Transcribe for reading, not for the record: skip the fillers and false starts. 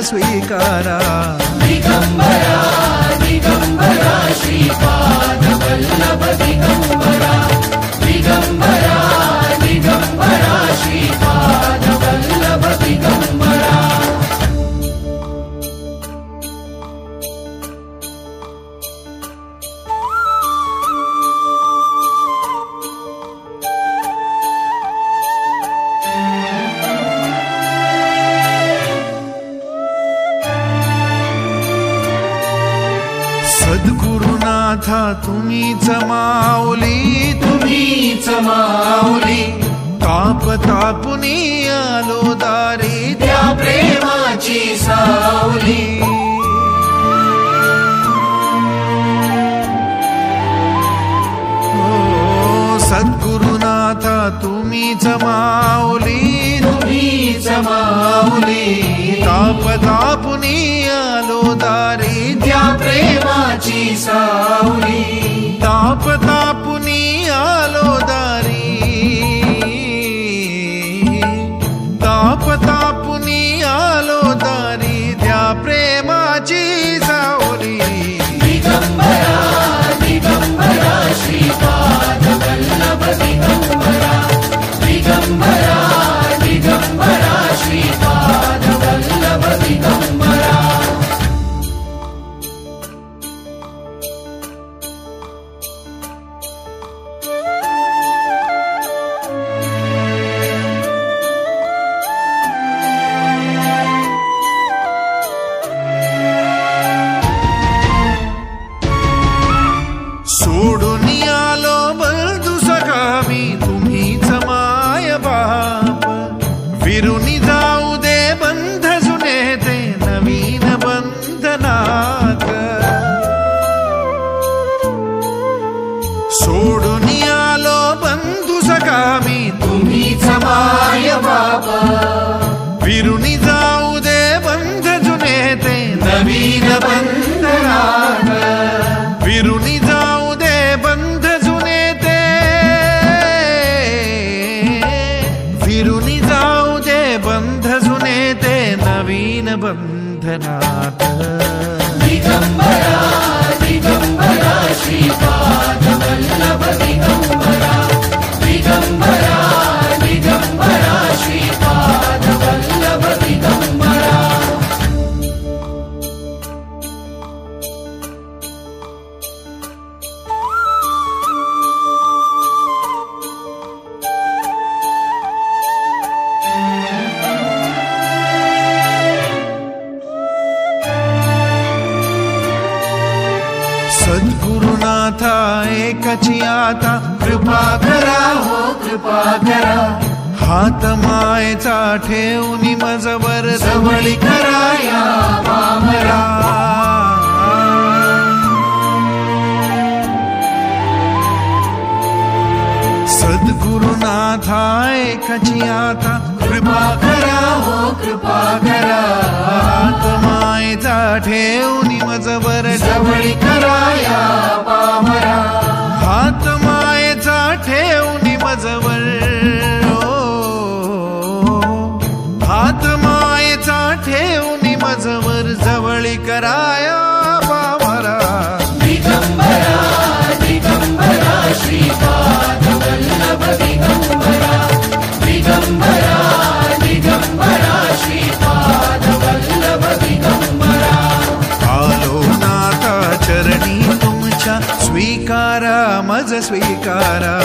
स्वीकारा। दिगंबरा दिगंबरा श्रीपाद वल्लभ दिगंबरा। दिगंबरा दिगंबरा श्रीपाद वल्लभ दिगंबरा। सद्गुरुनाथा तुम्हीच माऊली, तुम्हीच माऊली। ताप तापुनी आलो दारी, त्या प्रेमाची सावली। सद्गुरुनाथा तुम्हीच माऊली, तुम्हीच माऊली। ताप तापुनी आलो दारी, त्या प्रेमाची सावली। ताप तापुनी आलो दारी, ताप तापुनी आलो दारी, त्या प्रेमाची सावली। दिगंबरा दिगंबरा श्रीपाद वल्लभ दिगंबरा। दिगंबरा दिगंबरा श्रीपाद वल्लभ दिगंबरा। सोडून आलो बंधू सखा मी, तुम्हीच माय बाप। विरुनी जाऊ दे बंध जुने ते नवीन बंधनात। सोडून आलो बंधू सखा मी, तुम्हीच माय बाबा। विरुनी जाऊ दे बंध जुने ते नवीन बंधनात। विरुनी जाऊ दे बंध जुने ते, विरुनी जाऊ दे बंध जुने ते नवीन बंधनात। दिगंबरा दिगंबरा श्रीपाद वल्लभ दिगंबरा। दिगंबरा दिगंबरा श्रीपाद वल्लभ दिगंबरा। सद्गुरुनाथा एकाची आता कृपा करा हो कृपा करा। हात मायेचा ठेवून मजवर जवळी करा या पामरा। सद्गुरुनाथा एकाची आता कृपा करा हो कृपा करा। हात मायेचा ठेवून मजवर जवळी करा या पामरा। हात मायेचा ठेवून मजवर, हात मायेचा ठेवून मजवर जवळी कराया पामरा। दिगंबरा दिगंबरा श्रीपाद वल्लभ दिगंबरा। दिगंबरा दिगंबरा श्रीपाद वल्लभ दिगंबरा। आलो नाथा चरणी तुमच्या, स्वीकारा मज स्वीकारा।